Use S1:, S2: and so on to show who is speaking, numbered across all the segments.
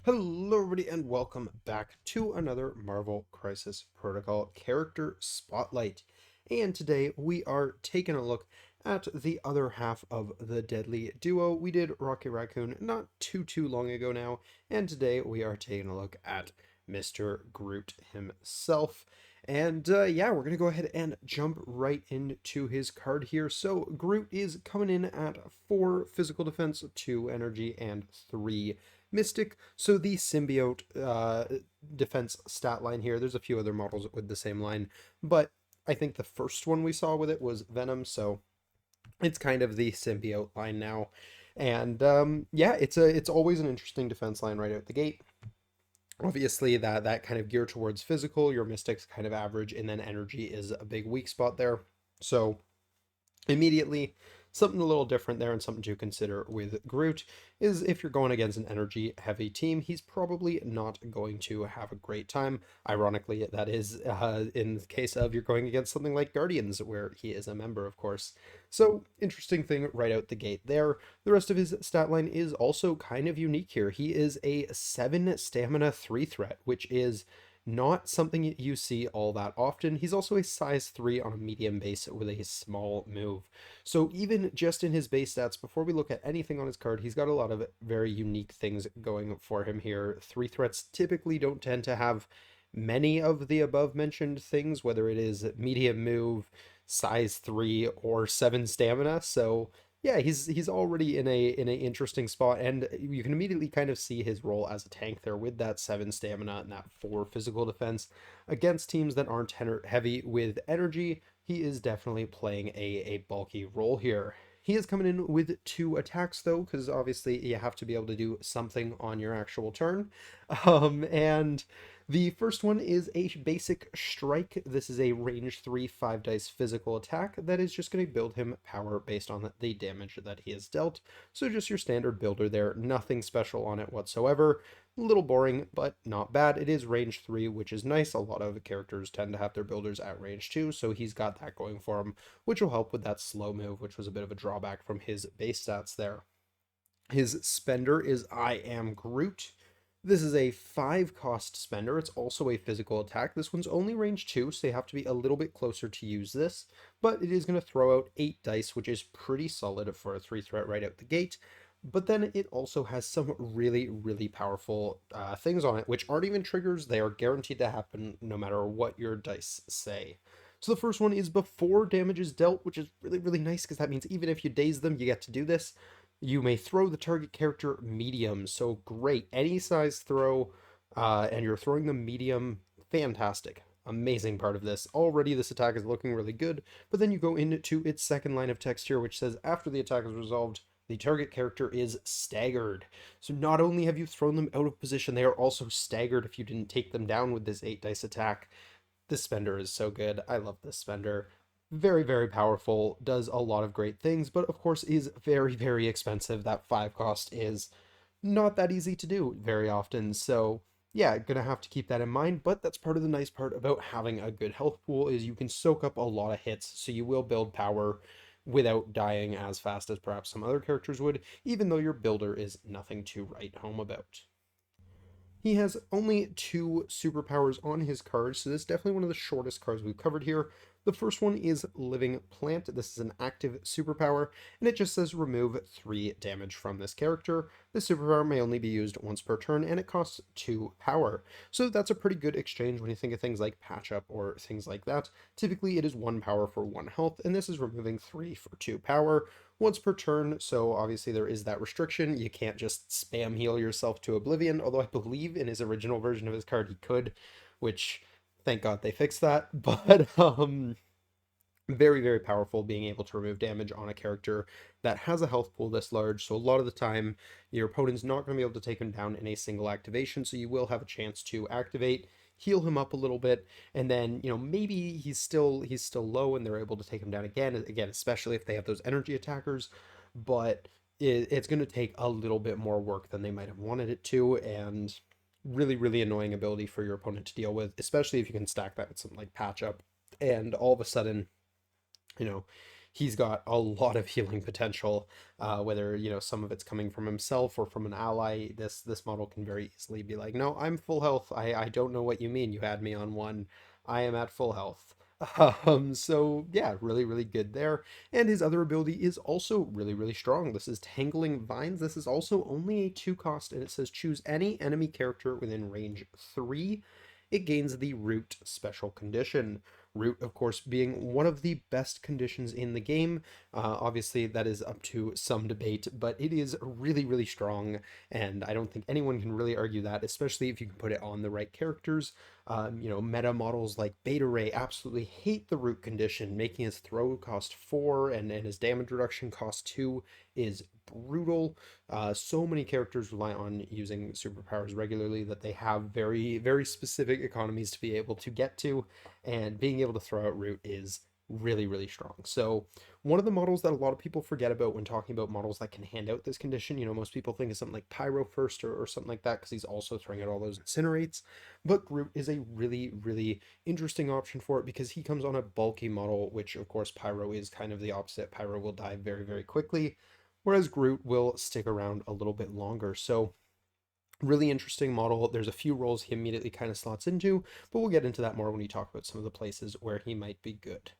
S1: Hello, everybody, and welcome back to another Marvel Crisis Protocol character spotlight. And today we are taking a look at the other half of the Deadly Duo. We did Rocket Raccoon not too long ago now, and today we are taking a look at Mr. Groot himself. And yeah, we're gonna go ahead and jump right into his card here. So Groot is coming in at 4 physical defense, 2 energy, and 3 Mystic. So the symbiote defense stat line here, there's a few other models with the same line, but I think the first one we saw with it was Venom, so it's kind of the symbiote line now. And yeah, it's always an interesting defense line right out the gate. Obviously, that kind of gear towards physical, your Mystic's kind of average, and then energy is a big weak spot there. So immediately, something a little different there and something to consider with Groot is if you're going against an energy heavy team, he's probably not going to have a great time. Ironically, that is in the case of you're going against something like Guardians, where he is a member, of course. So, interesting thing right out the gate there. The rest of his stat line is also kind of unique here. He is a 7 stamina 3 threat, which is not something you see all that often. He's also a size 3 on a medium base with a small move. So even just in his base stats, before we look at anything on his card, he's got a lot of very unique things going for him here. 3 threats typically don't tend to have many of the above mentioned things, whether it is medium move, size 3, or 7 stamina. So yeah, he's already in a interesting spot, and you can immediately kind of see his role as a tank there with that 7 stamina and that 4 physical defense against teams that aren't heavy with energy. He is definitely playing a bulky role here. He is coming in with 2 attacks though, because obviously you have to be able to do something on your actual turn. And the first one is a basic strike. This is a range 3 5 dice physical attack that is just going to build him power based on the damage that he has dealt. So just your standard builder there, nothing special on it whatsoever. A little boring, but not bad. It is range 3, which is nice. A lot of characters tend to have their builders at range 2, so he's got that going for him, which will help with that slow move, which was a bit of a drawback from his base stats there. His spender is I Am Groot. This is a 5 cost spender. It's also a physical attack. This one's only range 2, so you have to be a little bit closer to use this. But it is going to throw out 8 dice, which is pretty solid for a 3 threat right out the gate. But then it also has some really powerful things on it, which aren't even triggers. They are guaranteed to happen no matter what your dice say. So the first one is before damage is dealt, which is really nice because that means even if you daze them, you get to do this. You may throw the target character medium. So great. Any size throw, and you're throwing them medium. Fantastic. Amazing part of this. Already this attack is looking really good, but then you go into its second line of text here, which says after the attack is resolved, the target character is staggered. So not only have you thrown them out of position, they are also staggered if you didn't take them down with this 8 dice attack. This spender is so good. I love this spender. Very powerful, does a lot of great things, but of course is very expensive. That 5 cost is not that easy to do very often. So yeah, gonna have to keep that in mind, but that's part of the nice part about having a good health pool is you can soak up a lot of hits, so you will build power without dying as fast as perhaps some other characters would, even though your builder is nothing to write home about. He has only 2 superpowers on his card, so this is definitely one of the shortest cards we've covered here. The first one is Living Plant. This is an active superpower, and it just says remove 3 damage from this character. This superpower may only be used once per turn, and it costs 2 power. So that's a pretty good exchange when you think of things like Patch Up or things like that. Typically, it is 1 power for 1 health, and this is removing 3 for 2 power once per turn, so obviously there is that restriction. You can't just spam heal yourself to oblivion, although I believe in his original version of his card he could, which thank God they fixed that. But very powerful being able to remove damage on a character that has a health pool this large. So a lot of the time your opponent's not going to be able to take him down in a single activation, so you will have a chance to activate, heal him up a little bit, and then maybe he's still low and they're able to take him down again, especially if they have those energy attackers. But it's going to take a little bit more work than they might have wanted it to, and really annoying ability for your opponent to deal with, especially if you can stack that with something like Patch Up, and all of a sudden, you know, he's got a lot of healing potential. Whether some of it's coming from himself or from an ally, this model can very easily be like, no, I'm full health. I don't know what you mean. You had me on one. I am at full health. So yeah, really, really good there. And his other ability is also really, really strong. This is Tangling Vines. This is also only a 2 cost, and it says choose any enemy character within range 3. It gains the Root special condition. Root, of course, being one of the best conditions in the game. Obviously, that is up to some debate, but it is really, really strong, and I don't think anyone can really argue that, especially if you can put it on the right characters. Meta models like Beta Ray absolutely hate the Root condition, making his throw cost 4 and his damage reduction cost 2 is brutal. So many characters rely on using superpowers regularly that they have very, very specific economies to be able to get to, and being able to throw out Root is really, really strong. So one of the models that a lot of people forget about when talking about models that can hand out this condition, most people think of something like Pyro first or something like that because he's also throwing out all those incinerates. But Groot is a really, really interesting option for it because he comes on a bulky model, which of course Pyro is kind of the opposite. Pyro will die very, very quickly, whereas Groot will stick around a little bit longer. So really interesting model. There's a few roles he immediately kind of slots into, but we'll get into that more when we talk about some of the places where he might be good.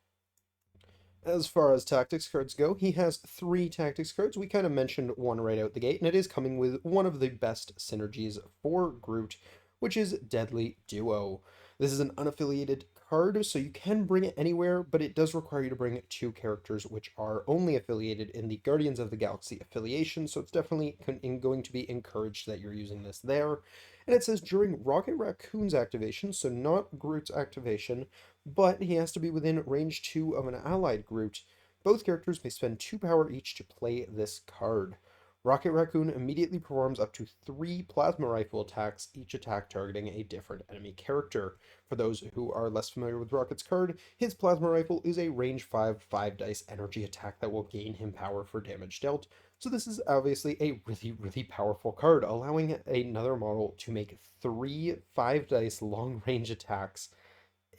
S1: As far as tactics cards go, he has 3 tactics cards. We kind of mentioned one right out the gate, and it is coming with one of the best synergies for Groot, which is Deadly Duo. This is an unaffiliated card, so you can bring it anywhere, but it does require you to bring 2 characters which are only affiliated in the Guardians of the Galaxy affiliation, so it's definitely going to be encouraged that you're using this there. And it says during Rocket Raccoon's activation, so not Groot's activation, but he has to be within range 2 of an allied Groot. Both characters may spend 2 power each to play this card. Rocket Raccoon immediately performs up to 3 plasma rifle attacks, each attack targeting a different enemy character. For those who are less familiar with Rocket's card, his plasma rifle is a range 5 5 dice energy attack that will gain him power for damage dealt. So this is obviously a really, really powerful card, allowing another model to make 3 5 dice long range attacks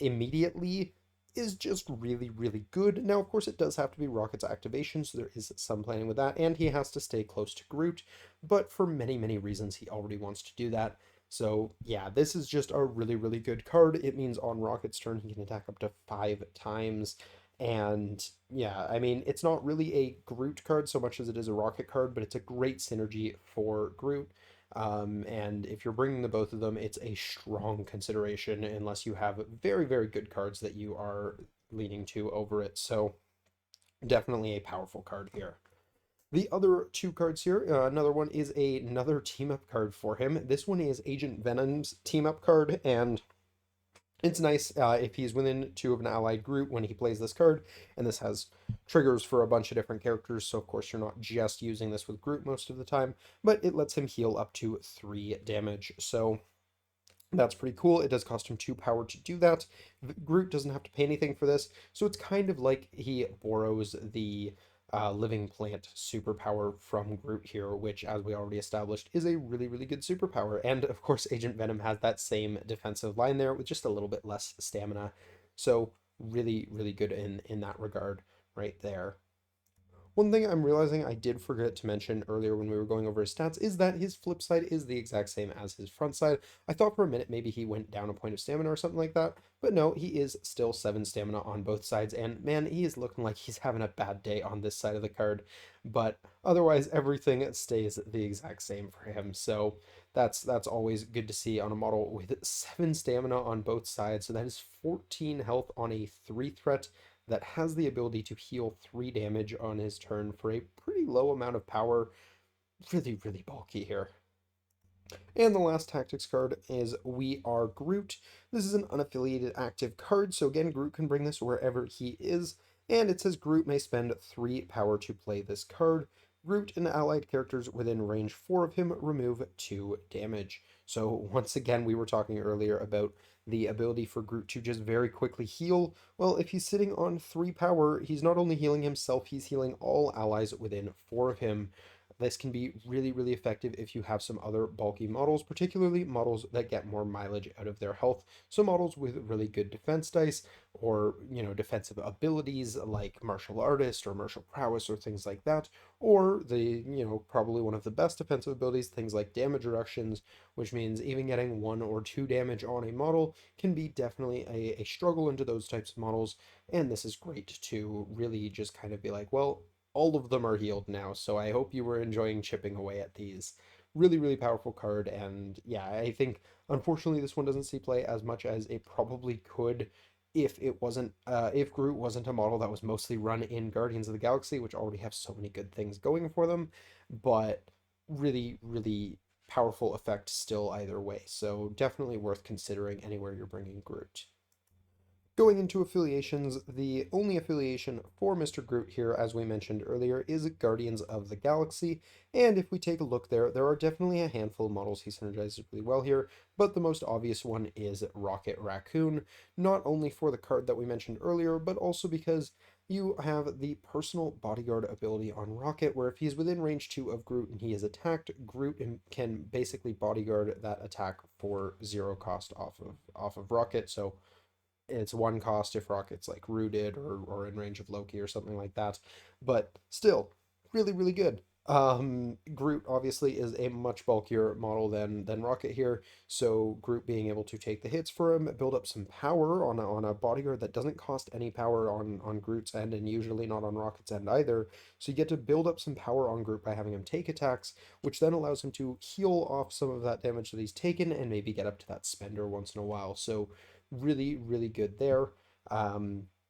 S1: immediately is just really, really good. Now, of course, it does have to be Rocket's activation, so there is some planning with that, and he has to stay close to Groot, but for many, many reasons, he already wants to do that. So, yeah, this is just a really, really good card. It means on Rocket's turn, he can attack up to 5 times. And yeah, I mean, it's not really a Groot card so much as it is a Rocket card, but it's a great synergy for Groot. And if you're bringing the both of them, it's a strong consideration unless you have very, very good cards that you are leaning to over it. So definitely a powerful card here. The other 2 cards here, another one is another team up card for him. This one is Agent Venom's team up card, and it's nice if he's within 2 of an allied Groot when he plays this card, and this has triggers for a bunch of different characters, so of course you're not just using this with Groot most of the time, but it lets him heal up to 3 damage, so that's pretty cool. It does cost him 2 power to do that. Groot doesn't have to pay anything for this, so it's kind of like he borrows the living plant superpower from Groot here, which, as we already established, is a really, really good superpower. And of course, Agent Venom has that same defensive line there with just a little bit less stamina. So really, really good in that regard right there. One thing I'm realizing I did forget to mention earlier when we were going over his stats is that his flip side is the exact same as his front side. I thought for a minute maybe he went down a point of stamina or something like that, but no, he is still 7 stamina on both sides, and man, he is looking like he's having a bad day on this side of the card, but otherwise everything stays the exact same for him, so that's always good to see on a model with 7 stamina on both sides, so that is 14 health on a 3 threat that has the ability to heal 3 damage on his turn for a pretty low amount of power. Really, really bulky here. And the last tactics card is We Are Groot. This is an unaffiliated active card, so again, Groot can bring this wherever he is, and it says Groot may spend 3 power to play this card. Groot and allied characters within range 4 of him remove 2 damage. So once again, we were talking earlier about the ability for Groot to just very quickly heal. Well, if he's sitting on 3 power, he's not only healing himself, he's healing all allies within 4 of him. this can be really, really effective if you have some other bulky models, particularly models that get more mileage out of their health. So models with really good defense dice or, defensive abilities like martial artist or martial prowess or things like that, or probably one of the best defensive abilities, things like damage reductions, which means even getting 1 or 2 damage on a model can be definitely a struggle into those types of models. And this is great to really just kind of be like, well, all of them are healed now, so I hope you were enjoying chipping away at these. Really, really powerful card, and yeah, I think unfortunately this one doesn't see play as much as it probably could if Groot wasn't a model that was mostly run in Guardians of the Galaxy, which already have so many good things going for them, but really, really powerful effect still either way. So definitely worth considering anywhere you're bringing Groot. Going into affiliations, the only affiliation for Mr. Groot here, as we mentioned earlier, is Guardians of the Galaxy. And if we take a look there, there are definitely a handful of models he synergizes really well here, but the most obvious one is Rocket Raccoon, not only for the card that we mentioned earlier, but also because you have the personal bodyguard ability on Rocket, where if he's within range 2 of Groot and he is attacked, Groot can basically bodyguard that attack for 0 cost off of Rocket. So it's 1 cost if Rocket's like rooted or in range of Loki or something like that. But still, really, really good. Groot obviously is a much bulkier model than Rocket here, so Groot being able to take the hits for him, build up some power on a bodyguard that doesn't cost any power on Groot's end, and usually not on Rocket's end either. So you get to build up some power on Groot by having him take attacks, which then allows him to heal off some of that damage that he's taken and maybe get up to that spender once in a while. So really, really good there.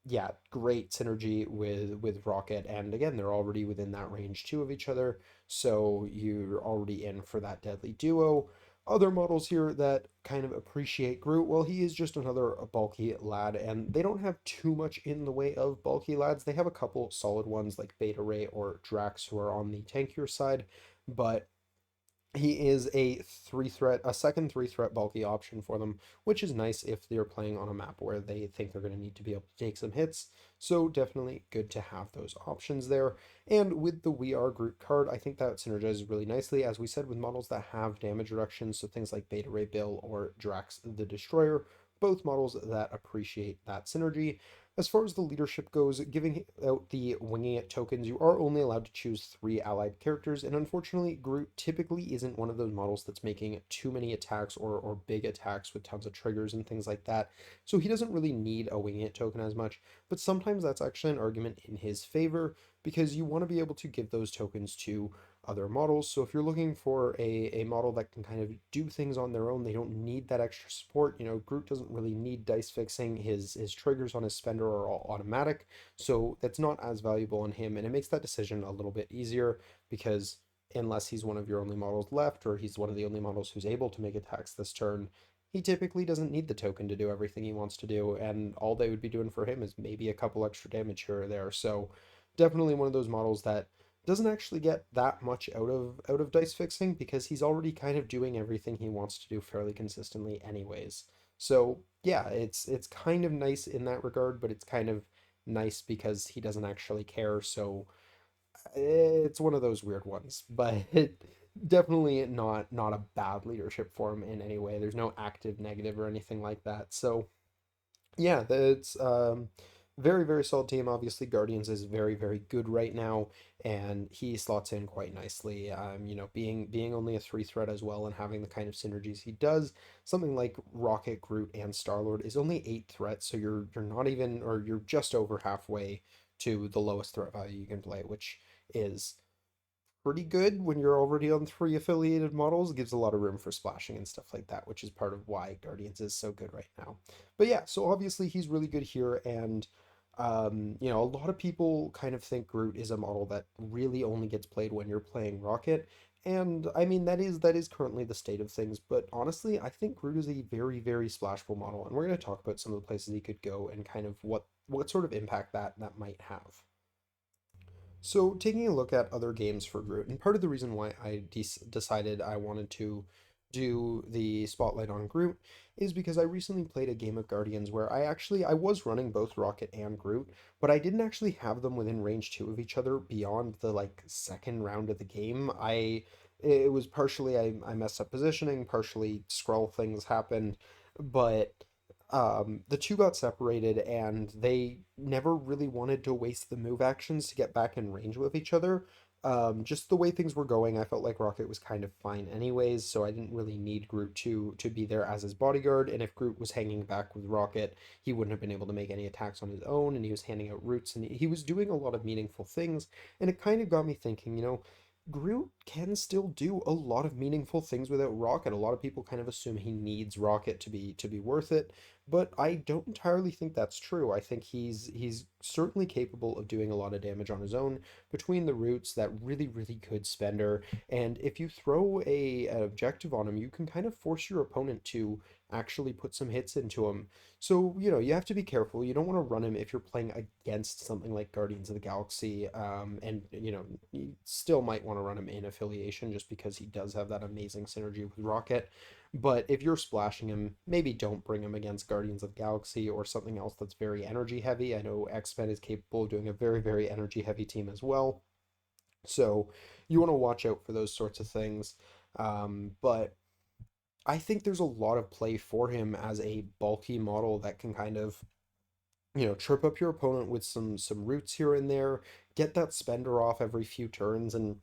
S1: Yeah, great synergy with Rocket, and again, they're already within that range too of each other, so you're already in for that deadly duo. Other models here that kind of appreciate Groot, well, he is just another bulky lad, and they don't have too much in the way of bulky lads. They have a couple solid ones like Beta Ray or Drax who are on the tankier side, but he is a second 3 threat bulky option for them, which is nice if they're playing on a map where they think they're going to need to be able to take some hits. So definitely good to have those options there. And with the We Are Groot card, I think that synergizes really nicely, as we said, with models that have damage reductions, so things like Beta Ray Bill or Drax the Destroyer, both models that appreciate that synergy. As far as the leadership goes, giving out the Winging It tokens, you are only allowed to choose 3 allied characters, and unfortunately, Groot typically isn't one of those models that's making too many attacks or big attacks with tons of triggers and things like that, so he doesn't really need a Winging It token as much, but sometimes that's actually an argument in his favor, because you want to be able to give those tokens to other models. So if you're looking for a model that can kind of do things on their own, they don't need that extra support. Groot doesn't really need dice fixing. His triggers on his spender are all automatic, so that's not as valuable on him, and it makes that decision a little bit easier because unless he's one of your only models left, or he's one of the only models who's able to make attacks this turn, he typically doesn't need the token to do everything he wants to do, and all they would be doing for him is maybe a couple extra damage here or there. So definitely one of those models that doesn't actually get that much out of dice fixing because he's already kind of doing everything he wants to do fairly consistently anyways. So yeah, it's kind of nice in that regard, but it's kind of nice because he doesn't actually care. So it's one of those weird ones, but definitely not a bad leadership for him in any way. There's no active negative or anything like that. So yeah, that's very, very solid team. Obviously, Guardians is very, very good right now, and he slots in quite nicely. Being only a 3 threat as well and having the kind of synergies he does, something like Rocket, Groot, and Star-Lord is only 8 threats, so you're not even, or you're just over halfway to the lowest threat value you can play, which is pretty good when you're already on 3 affiliated models. It gives a lot of room for splashing and stuff like that, which is part of why Guardians is so good right now. But yeah, so obviously he's really good here, and a lot of people kind of think Groot is a model that really only gets played when you're playing Rocket. And I mean that is currently the state of things, but honestly, I think Groot is a very, very splashable model, and we're going to talk about some of the places he could go and kind of what sort of impact that might have. So, taking a look at other games for Groot, and part of the reason why I decided I wanted to do the spotlight on Groot is because I recently played a game of Guardians where I was running both Rocket and Groot, but I didn't actually have them within range two of each other beyond the like second round of the game. It was partially I messed up positioning, partially scroll things happened, but the two got separated and they never really wanted to waste the move actions to get back in range with each other. Just the way things were going, I felt like Rocket was kind of fine anyways, so I didn't really need Groot to be there as his bodyguard. And if Groot was hanging back with Rocket, he wouldn't have been able to make any attacks on his own, and he was handing out roots, and he was doing a lot of meaningful things. And it kind of got me thinking, Groot can still do a lot of meaningful things without Rocket. A lot of people kind of assume he needs Rocket to be worth it, but I don't entirely think that's true. I think he's certainly capable of doing a lot of damage on his own between the roots, that really, really good spender. And if you throw an objective on him, you can kind of force your opponent to actually put some hits into him. So, you have to be careful. You don't want to run him if you're playing against something like Guardians of the Galaxy. And, you still might want to run him in affiliation just because he does have that amazing synergy with Rocket. But if you're splashing him, maybe don't bring him against Guardians of the Galaxy or something else that's very energy heavy. I know X-Men is capable of doing a very, very energy heavy team as well. So you want to watch out for those sorts of things. But I think there's a lot of play for him as a bulky model that can kind of, trip up your opponent with some roots here and there, get that spender off every few turns, and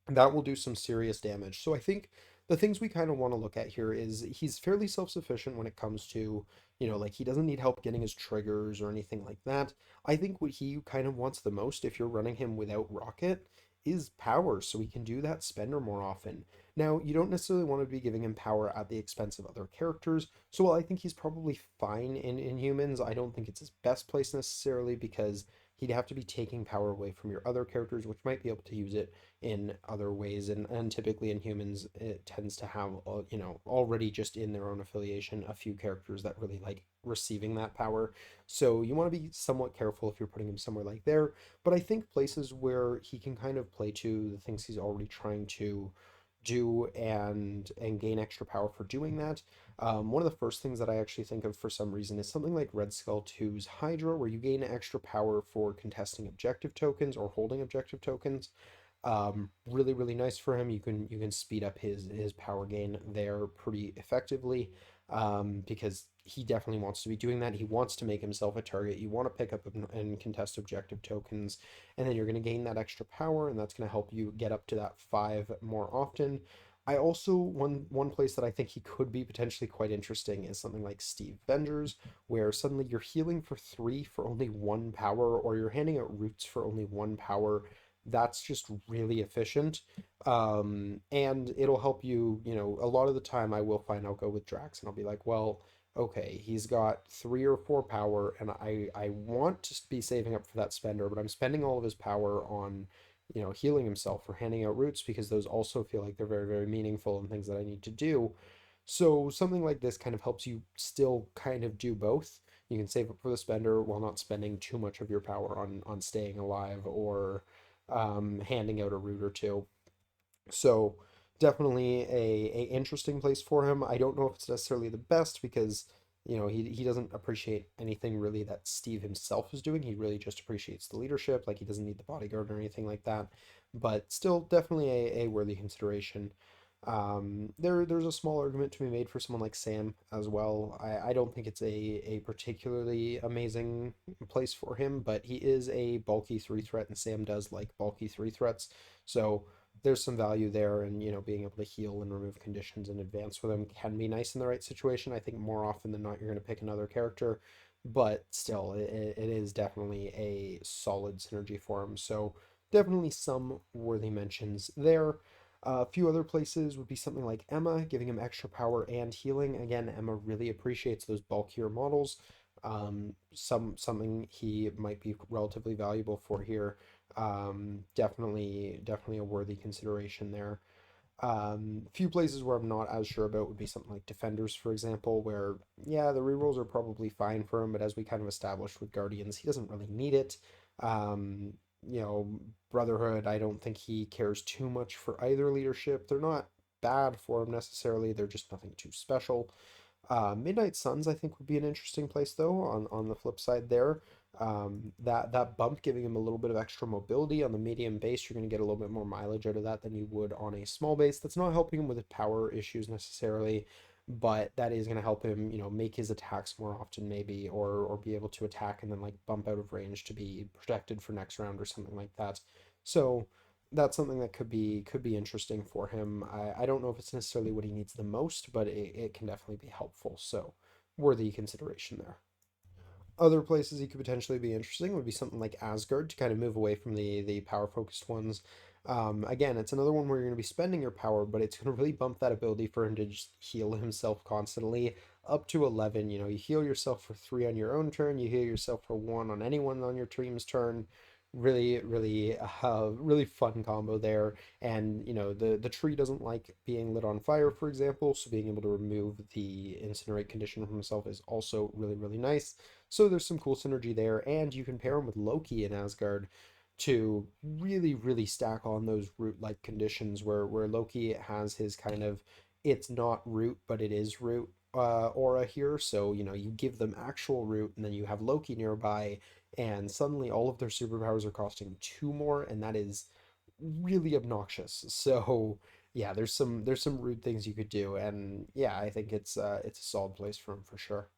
S1: that will do some serious damage. So I think the things we kind of want to look at here is he's fairly self-sufficient when it comes to, like he doesn't need help getting his triggers or anything like that. I think what he kind of wants the most if you're running him without Rocket is power, so he can do that spender more often. Now, you don't necessarily want to be giving him power at the expense of other characters, so while I think he's probably fine in Inhumans, I don't think it's his best place necessarily because he'd have to be taking power away from your other characters, which might be able to use it in other ways. And typically in humans it tends to have already just in their own affiliation a few characters that really like receiving that power, so you want to be somewhat careful if you're putting him somewhere like there. But I think places where he can kind of play to the things he's already trying to do and gain extra power for doing that. One of the first things that I actually think of for some reason is something like Red Skull 2's Hydra, where you gain extra power for contesting objective tokens or holding objective tokens. Really, really nice for him. You can speed up his power gain there pretty effectively, because he definitely wants to be doing that. He wants to make himself a target. You want to pick up and contest objective tokens, and then you're going to gain that extra power, and that's going to help you get up to that five more often. I also one place that I think he could be potentially quite interesting is something like Steve Vengers, where suddenly you're healing for three for only one power, or you're handing out roots for only one power. That's just really efficient. And it'll help you, a lot of the time I will find I'll go with Drax and I'll be like, well, okay, he's got three or four power, and I want to be saving up for that spender, but I'm spending all of his power on, healing himself or handing out roots because those also feel like they're very, very meaningful and things that I need to do. So something like this kind of helps you still kind of do both. You can save up for the spender while not spending too much of your power on staying alive or handing out a root or two. So definitely a interesting place for him. I don't know if it's necessarily the best because he doesn't appreciate anything really that Steve himself is doing. He really just appreciates the leadership. Like he doesn't need the bodyguard or anything like that. But still, definitely a worthy consideration. There's a small argument to be made for someone like Sam as well. I don't think it's a particularly amazing place for him, but he is a bulky three threat, and Sam does like bulky three threats. So there's some value there, and being able to heal and remove conditions in advance with him can be nice in the right situation. I think more often than not you're going to pick another character, but still it is definitely a solid synergy for him. So definitely some worthy mentions there. A few other places would be something like Emma, giving him extra power and healing. Again, Emma really appreciates those bulkier models. Something he might be relatively valuable for here. Definitely a worthy consideration there. Few places where I'm not as sure about would be something like Defenders, for example, where, yeah, the rerolls are probably fine for him, but as we kind of established with Guardians, he doesn't really need it. Um, you know, Brotherhood, I don't think he cares too much for either leadership. They're not bad for him necessarily. They're just nothing too special. Midnight Suns, I think, would be an interesting place though. On the flip side, there, that bump giving him a little bit of extra mobility on the medium base, you're going to get a little bit more mileage out of that than you would on a small base. That's not helping him with his power issues necessarily, but that is going to help him, make his attacks more often maybe, or be able to attack and then like bump out of range to be protected for next round or something like that. So that's something that could be interesting for him. I don't know if it's necessarily what he needs the most, but it can definitely be helpful. So worthy consideration there. Other places he could potentially be interesting would be something like Asgard to kind of move away from the power focused ones. Again, it's another one where you're going to be spending your power, but it's going to really bump that ability for him to just heal himself constantly up to 11. You heal yourself for 3 on your own turn, you heal yourself for 1 on anyone on your team's turn. Really, really, really fun combo there. And the tree doesn't like being lit on fire, for example, so being able to remove the incinerate condition from himself is also really, really nice. So there's some cool synergy there, and you can pair him with Loki in Asgard to really, really stack on those root-like conditions where Loki has his kind of it's not root, but it is root aura here. So, you give them actual root, and then you have Loki nearby, and suddenly all of their superpowers are costing 2 more, and that is really obnoxious. So yeah, there's some rude things you could do, and yeah, I think it's a solid place for him for sure.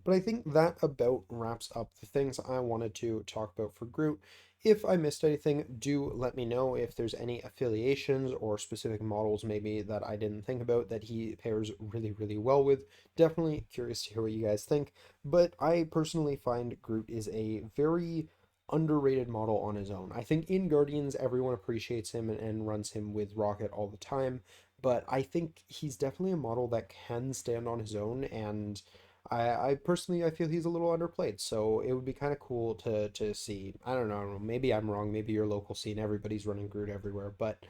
S1: But I think that about wraps up the things I wanted to talk about for Groot. If I missed anything, do let me know if there's any affiliations or specific models maybe that I didn't think about that he pairs really, really well with. Definitely curious to hear what you guys think. But I personally find Groot is a very underrated model on his own. I think in Guardians, everyone appreciates him and runs him with Rocket all the time. But I think he's definitely a model that can stand on his own, and I personally I feel he's a little underplayed, so it would be kind of cool to see. I don't know, maybe I'm wrong, maybe your local scene, everybody's running Groot everywhere, but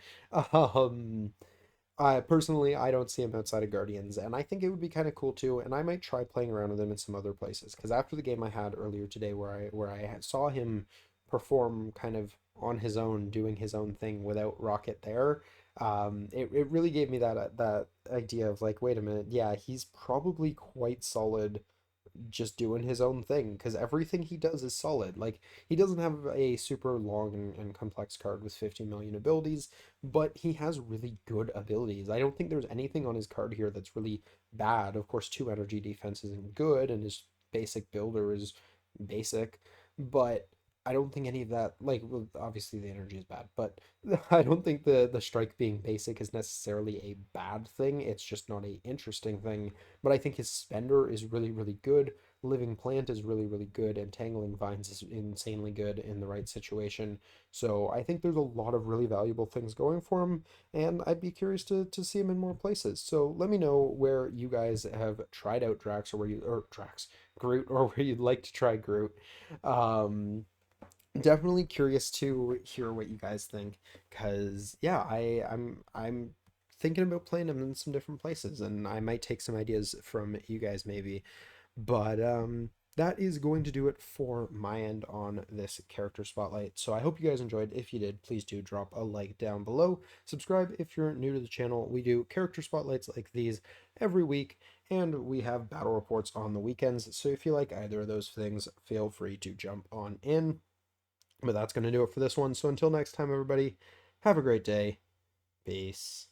S1: um I personally I don't see him outside of Guardians, and I think it would be kind of cool too, and I might try playing around with him in some other places, because after the game I had earlier today where I saw him perform kind of on his own, doing his own thing without Rocket there, it really gave me that idea of like, wait a minute, yeah, he's probably quite solid just doing his own thing because everything he does is solid. Like he doesn't have a super long and complex card with 50 million abilities, but he has really good abilities. I don't think there's anything on his card here that's really bad. Of course, 2 energy defense isn't good, and his basic builder is basic, but I don't think any of that, like, well, obviously the energy is bad, but I don't think the strike being basic is necessarily a bad thing. It's just not a interesting thing. But I think his spender is really, really good. Living Plant is really, really good, and Tangling Vines is insanely good in the right situation. So I think there's a lot of really valuable things going for him, and I'd be curious to see him in more places. So let me know where you guys have tried out Drax, or Drax, Groot, or where you'd like to try Groot. Um, Definitely curious to hear what you guys think, because yeah, I'm thinking about playing them in some different places, and I might take some ideas from you guys maybe. But that is going to do it for my end on this character spotlight. So I hope you guys enjoyed. If you did, please do drop a like down below. Subscribe if you're new to the channel. We do character spotlights like these every week, and we have battle reports on the weekends. So if you like either of those things, feel free to jump on in. But that's going to do it for this one. So until next time, everybody, have a great day. Peace.